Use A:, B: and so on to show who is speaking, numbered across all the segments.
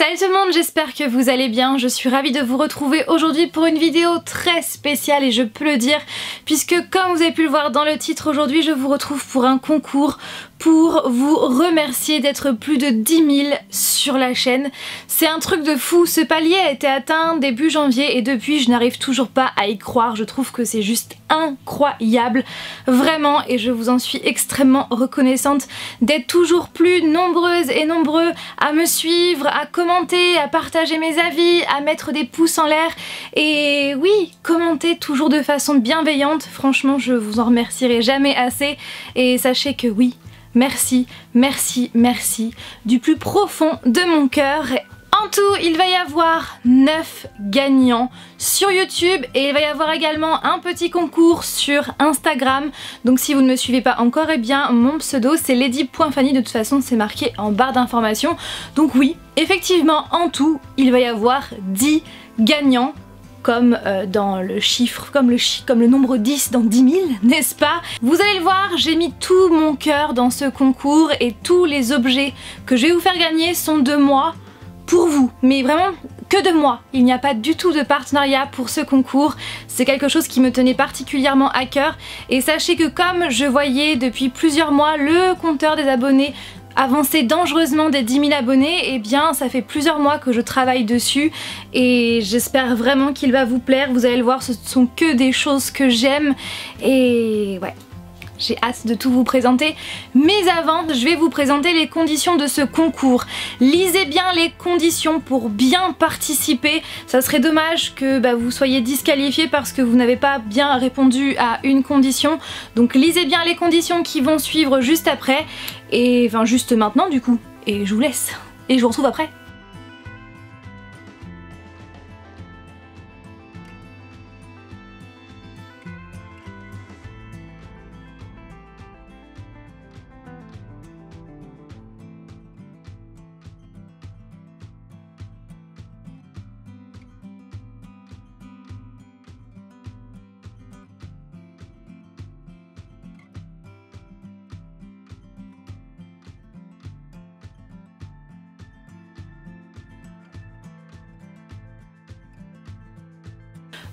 A: Salut tout le monde, j'espère que vous allez bien. Je suis ravie de vous retrouver aujourd'hui pour une vidéo très spéciale et je peux le dire puisque comme vous avez pu le voir dans le titre, aujourd'hui je vous retrouve pour un concours pour vous remercier d'être plus de 10 000 sur la chaîne. C'est un truc de fou, ce palier a été atteint début janvier et depuis je n'arrive toujours pas à y croire. Je trouve que c'est juste incroyable, vraiment, et je vous en suis extrêmement reconnaissante d'être toujours plus nombreuses et nombreux à me suivre, à commenter, à partager mes avis, à mettre des pouces en l'air et oui, commenter toujours de façon bienveillante. Franchement, je vous en remercierai jamais assez et sachez que oui, merci, merci, merci du plus profond de mon cœur. En tout, il va y avoir 9 gagnants sur YouTube et il va y avoir également un petit concours sur Instagram. Donc si vous ne me suivez pas encore, eh bien mon pseudo c'est lady.fanny, de toute façon c'est marqué en barre d'informations. Donc oui, effectivement en tout, il va y avoir 10 gagnants. Comme dans le chiffre, comme le nombre 10 dans 10 000, n'est-ce pas? Vous allez le voir, j'ai mis tout mon cœur dans ce concours et tous les objets que je vais vous faire gagner sont de moi pour vous, mais vraiment que de moi. Il n'y a pas du tout de partenariat pour ce concours, c'est quelque chose qui me tenait particulièrement à cœur et sachez que comme je voyais depuis plusieurs mois le compteur des abonnés avancer dangereusement des 10 000 abonnés, et bien ça fait plusieurs mois que je travaille dessus et j'espère vraiment qu'il va vous plaire. Vous allez le voir, ce sont que des choses que j'aime et ouais, j'ai hâte de tout vous présenter. Mais avant, je vais vous présenter les conditions de ce concours. Lisez bien les conditions pour bien participer. Ça serait dommage que vous soyez disqualifié parce que vous n'avez pas bien répondu à une condition. Donc lisez bien les conditions qui vont suivre juste après. Et enfin juste maintenant du coup. Et je vous laisse. Et je vous retrouve après.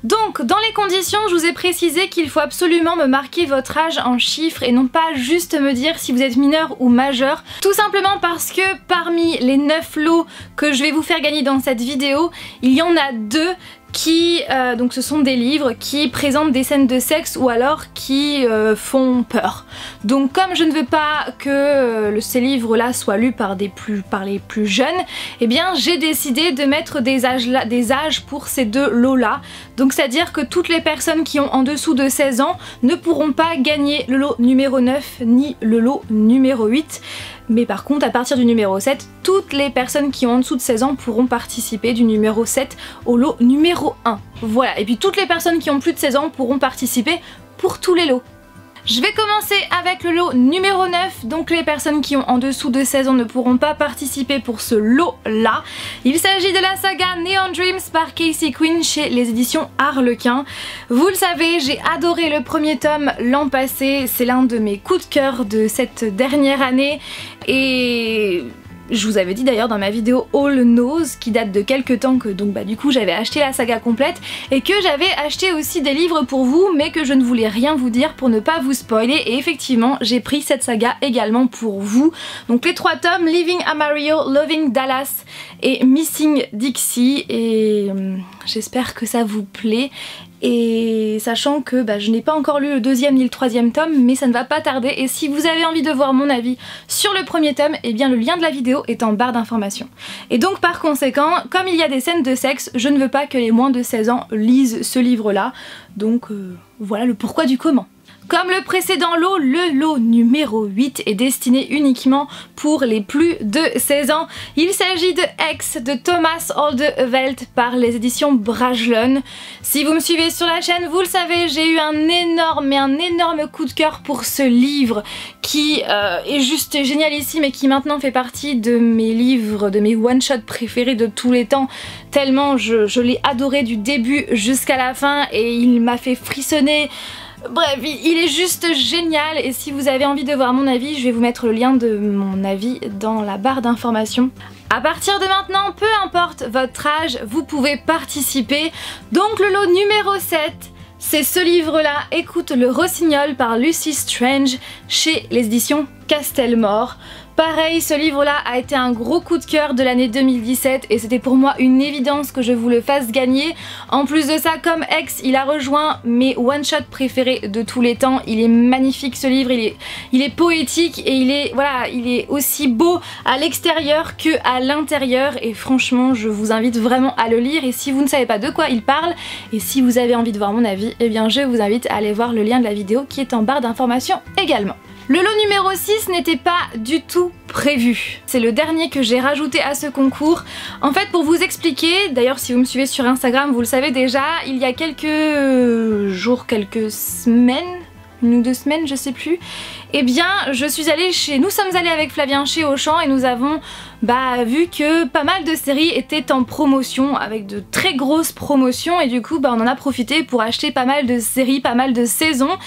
A: Donc dans les conditions, je vous ai précisé qu'il faut absolument me marquer votre âge en chiffres et non pas juste me dire si vous êtes mineur ou majeur. Tout simplement parce que parmi les 9 lots que je vais vous faire gagner dans cette vidéo, il y en a 2 qui, donc ce sont des livres qui présentent des scènes de sexe ou alors qui font peur. Donc comme je ne veux pas que ces livres là soient lus par les plus jeunes, eh bien j'ai décidé de mettre des âges pour ces 2 lots là. Donc c'est à dire que toutes les personnes qui ont en dessous de 16 ans ne pourront pas gagner le lot numéro 9 ni le lot numéro 8. Mais par contre à partir du numéro 7, toutes les personnes qui ont en dessous de 16 ans pourront participer du numéro 7 au lot numéro 1. Voilà, et puis toutes les personnes qui ont plus de 16 ans pourront participer pour tous les lots. Je vais commencer avec le lot numéro 9, donc les personnes qui ont en dessous de 16 ans ne pourront pas participer pour ce lot là. Il s'agit de la saga Neon Dreams par Casey Quinn chez les éditions Harlequin. Vous le savez, j'ai adoré le premier tome l'an passé, c'est l'un de mes coups de cœur de cette dernière année et je vous avais dit d'ailleurs dans ma vidéo All Knows qui date de quelques temps que donc du coup j'avais acheté la saga complète et que j'avais acheté aussi des livres pour vous mais que je ne voulais rien vous dire pour ne pas vous spoiler et effectivement j'ai pris cette saga également pour vous. Donc les 3 tomes, Living Amarillo, Loving Dallas et Missing Dixie et j'espère que ça vous plaît. Et sachant que je n'ai pas encore lu le 2e ni le 3e tome mais ça ne va pas tarder et si vous avez envie de voir mon avis sur le premier tome, eh bien le lien de la vidéo est en barre d'informations. Et donc par conséquent, comme il y a des scènes de sexe, je ne veux pas que les moins de 16 ans lisent ce livre là, donc voilà le pourquoi du comment. Comme le précédent lot, le lot numéro 8 est destiné uniquement pour les plus de 16 ans. Il s'agit de X de Thomas Oldevelt par les éditions Brajlon. Si vous me suivez sur la chaîne, vous le savez, j'ai eu un énorme coup de cœur pour ce livre qui est juste génialissime et qui maintenant fait partie de mes livres, de mes one-shots préférés de tous les temps. Tellement je l'ai adoré du début jusqu'à la fin et il m'a fait frissonner. Bref, il est juste génial et si vous avez envie de voir mon avis, je vais vous mettre le lien de mon avis dans la barre d'informations. À partir de maintenant, peu importe votre âge, vous pouvez participer. Donc le lot numéro 7, c'est ce livre-là, Écoute le rossignol par Lucy Strange chez les éditions Castelmore. Pareil, ce livre-là a été un gros coup de cœur de l'année 2017 et c'était pour moi une évidence que je vous le fasse gagner. En plus de ça, comme ex, il a rejoint mes one-shots préférés de tous les temps. Il est magnifique ce livre, il est poétique et il est aussi beau à l'extérieur que à l'intérieur et franchement, je vous invite vraiment à le lire. Et si vous ne savez pas de quoi il parle et si vous avez envie de voir mon avis, eh bien je vous invite à aller voir le lien de la vidéo qui est en barre d'informations également. Le lot numéro 6 n'était pas du tout prévu. C'est le dernier que j'ai rajouté à ce concours. En fait, pour vous expliquer, d'ailleurs si vous me suivez sur Instagram, vous le savez déjà, il y a quelques jours, quelques semaines, 1 ou 2 semaines, je sais plus, eh bien nous sommes allés avec Flavien chez Auchan et nous avons vu que pas mal de séries étaient en promotion, avec de très grosses promotions et du coup on en a profité pour acheter pas mal de séries, pas mal de saisons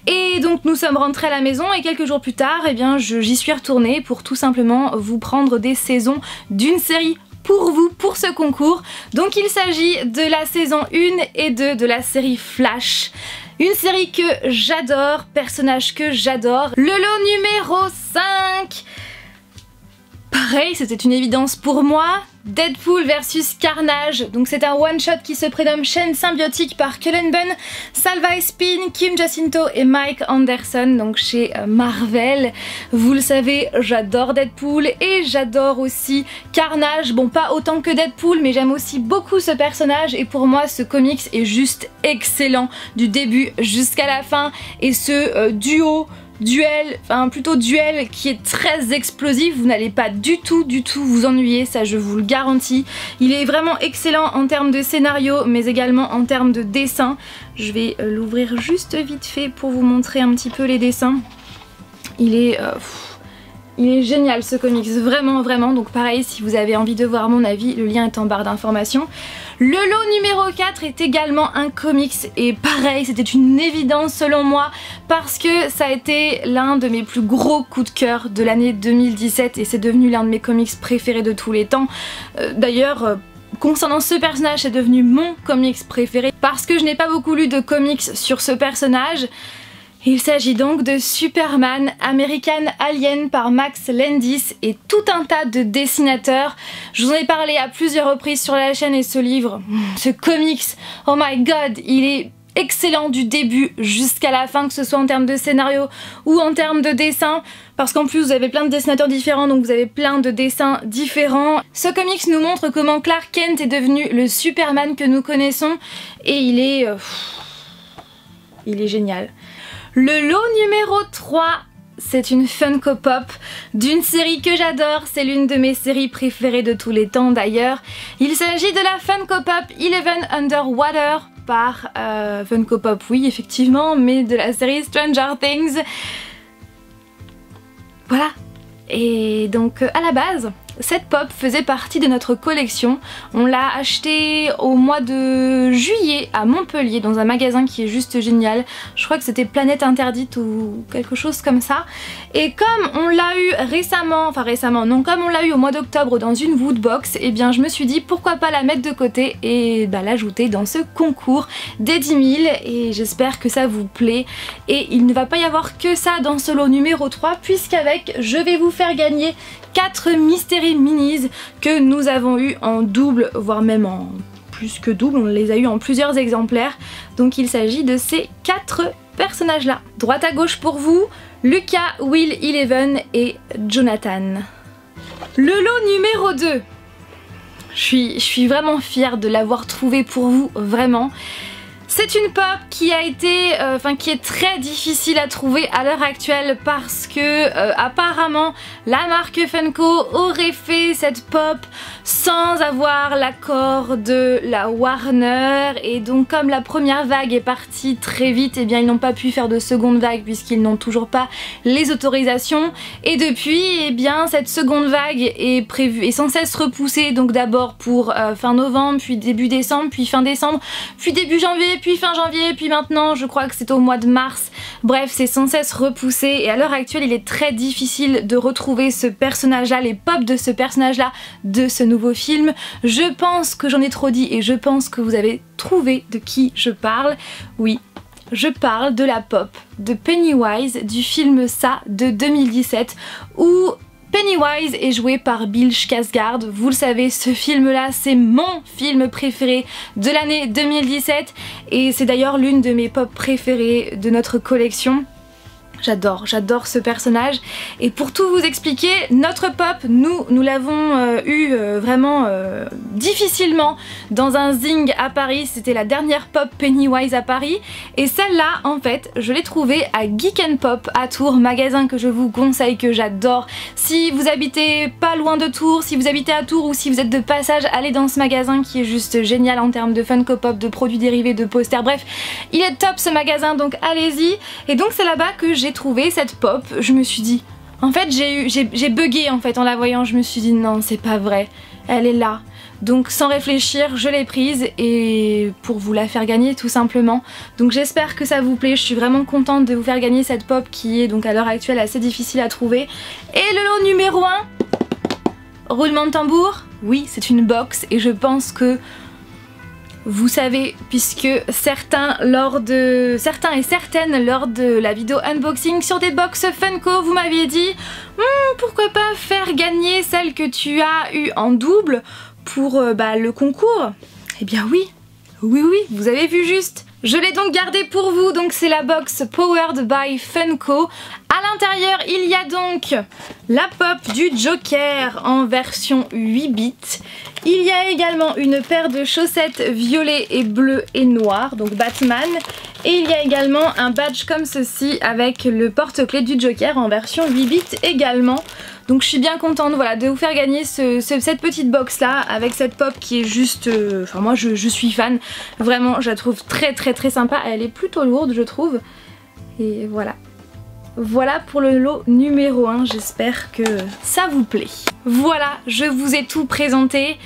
A: et donc nous sommes rentrés à la maison et quelques jours plus tard eh bien j'y suis retournée pour tout simplement vous prendre des saisons d'une série pour vous, pour ce concours. Donc il s'agit de la saison 1 et 2 de la série Flash. Une série que j'adore, personnage que j'adore. Le lot numéro 5. Pareil, c'était une évidence pour moi. Deadpool versus Carnage, donc c'est un one-shot qui se prénomme Chaîne symbiotique par Cullen Bunn, Salva Espin, Kim Jacinto et Mike Anderson, donc chez Marvel. Vous le savez, j'adore Deadpool et j'adore aussi Carnage, bon pas autant que Deadpool mais j'aime aussi beaucoup ce personnage et pour moi ce comics est juste excellent du début jusqu'à la fin et ce duel qui est très explosif, vous n'allez pas du tout vous ennuyer, ça je vous le garantis. Il est vraiment excellent en termes de scénario mais également en termes de dessin. Je vais l'ouvrir juste vite fait pour vous montrer un petit peu les dessins. Il est génial ce comics, vraiment, donc pareil si vous avez envie de voir mon avis, le lien est en barre d'informations. Le lot numéro 4 est également un comics et pareil c'était une évidence selon moi parce que ça a été l'un de mes plus gros coups de cœur de l'année 2017 et c'est devenu l'un de mes comics préférés de tous les temps. D'ailleurs concernant ce personnage c'est devenu mon comics préféré parce que je n'ai pas beaucoup lu de comics sur ce personnage. Il s'agit donc de Superman American Alien par Max Landis et tout un tas de dessinateurs. Je vous en ai parlé à plusieurs reprises sur la chaîne et ce livre, ce comics, oh my god, il est excellent du début jusqu'à la fin, que ce soit en termes de scénario ou en termes de dessin, parce qu'en plus vous avez plein de dessinateurs différents, donc vous avez plein de dessins différents. Ce comics nous montre comment Clark Kent est devenu le Superman que nous connaissons et il est génial. Le lot numéro 3, c'est une Funko Pop d'une série que j'adore, c'est l'une de mes séries préférées de tous les temps d'ailleurs. Il s'agit de la Funko Pop 11 Underwater par Funko Pop, oui effectivement, mais de la série Stranger Things. Voilà. Et donc à la base, cette pop faisait partie de notre collection. On l'a achetée au mois de juillet à Montpellier dans un magasin qui est juste génial. Je crois que c'était Planète Interdite ou quelque chose comme ça. Et comme on l'a eu comme on l'a eu au mois d'octobre dans une Woodbox, et bien je me suis dit pourquoi pas la mettre de côté et l'ajouter dans ce concours des 10 000 et j'espère que ça vous plaît. Et il ne va pas y avoir que ça dans ce lot numéro 3 puisqu'avec je vais vous faire gagner 4 Mystery Minis que nous avons eu en double, voire même en plus que double, on les a eu en plusieurs exemplaires. Donc il s'agit de ces 4 personnages là. Droite à gauche pour vous, Lucas, Will, Eleven et Jonathan. Le lot numéro 2. Je suis vraiment fière de l'avoir trouvé pour vous, vraiment. C'est une pop qui a été, qui est très difficile à trouver à l'heure actuelle parce que apparemment la marque Funko aurait fait cette pop sans avoir l'accord de la Warner et donc comme la première vague est partie très vite, et bien ils n'ont pas pu faire de seconde vague puisqu'ils n'ont toujours pas les autorisations et depuis, et bien cette seconde vague est prévue, est sans cesse repoussée, donc d'abord pour fin novembre, puis début décembre, puis fin décembre, puis début janvier, puis fin janvier, puis maintenant je crois que c'est au mois de mars Bref, c'est sans cesse repoussé et à l'heure actuelle il est très difficile de retrouver ce personnage là, les pop de ce personnage là de ce nouveau film. Je pense que j'en ai trop dit et je pense que vous avez trouvé de qui je parle. Oui, je parle de la pop de Pennywise du film Ça de 2017 où Pennywise est joué par Bill Skarsgård. Vous le savez, ce film-là, c'est mon film préféré de l'année 2017 et c'est d'ailleurs l'une de mes pop préférées de notre collection. J'adore ce personnage et pour tout vous expliquer, notre pop, nous l'avons eu vraiment difficilement dans un zing à Paris, c'était la dernière pop Pennywise à Paris et celle-là en fait je l'ai trouvée à Geek & Pop à Tours, magasin que je vous conseille, que j'adore. Si vous habitez pas loin de Tours, si vous habitez à Tours ou si vous êtes de passage, allez dans ce magasin qui est juste génial en termes de Funko Pop, de produits dérivés, de posters, bref, il est top ce magasin donc allez-y. Et donc c'est là-bas que j'ai trouvé cette pop. Je me suis dit, en fait j'ai bugué en fait en la voyant, je me suis dit non c'est pas vrai, elle est là. Donc sans réfléchir je l'ai prise et pour vous la faire gagner tout simplement. Donc j'espère que ça vous plaît, je suis vraiment contente de vous faire gagner cette pop qui est donc à l'heure actuelle assez difficile à trouver. Et le lot numéro 1, roulement de tambour, oui c'est une box et je pense que vous savez, puisque certains et certaines lors de la vidéo unboxing sur des box Funko, vous m'aviez dit pourquoi pas faire gagner celle que tu as eue en double pour le concours. Eh bien oui, vous avez vu juste. Je l'ai donc gardée pour vous, donc c'est la box Powered by Funko. À l'intérieur, il y a donc la pop du Joker en version 8 bits. Il y a également une paire de chaussettes violet et bleu et noir, donc Batman. Et il y a également un badge comme ceci avec le porte-clés du Joker en version 8 bits également. Donc je suis bien contente voilà, de vous faire gagner cette petite box là avec cette pop qui est juste... Enfin moi je suis fan, vraiment je la trouve très sympa, elle est plutôt lourde je trouve. Et voilà. Voilà pour le lot numéro 1, j'espère que ça vous plaît. Voilà, je vous ai tout présenté.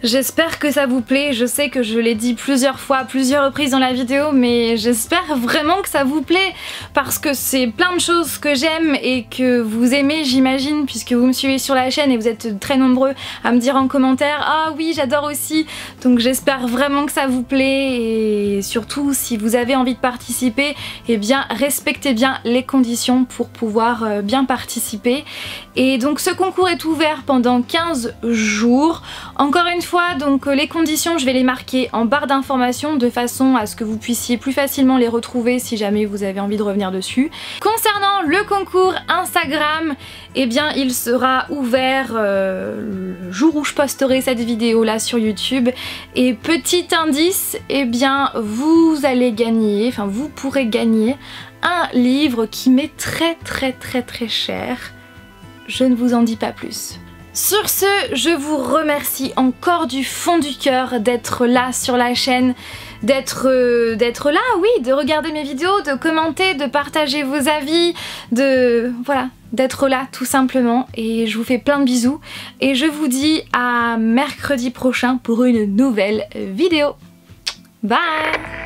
A: J'espère que ça vous plaît, je sais que je l'ai dit plusieurs fois, à plusieurs reprises dans la vidéo, mais j'espère vraiment que ça vous plaît parce que c'est plein de choses que j'aime et que vous aimez j'imagine puisque vous me suivez sur la chaîne et vous êtes très nombreux à me dire en commentaire « Ah oui j'adore aussi !» Donc j'espère vraiment que ça vous plaît et surtout si vous avez envie de participer, eh bien respectez bien les conditions pour pouvoir bien participer. Et donc ce concours est ouvert pendant 15 jours. Encore une fois, donc les conditions je vais les marquer en barre d'informations de façon à ce que vous puissiez plus facilement les retrouver si jamais vous avez envie de revenir dessus. Concernant le concours Instagram, eh bien il sera ouvert le jour où je posterai cette vidéo là sur YouTube. Et petit indice, eh bien vous allez gagner, enfin vous pourrez gagner un livre qui m'est très cher. Je ne vous en dis pas plus. Sur ce, je vous remercie encore du fond du cœur d'être là sur la chaîne, d'être là, oui, de regarder mes vidéos, de commenter, de partager vos avis, voilà, d'être là tout simplement. Et je vous fais plein de bisous et je vous dis à mercredi prochain pour une nouvelle vidéo. Bye!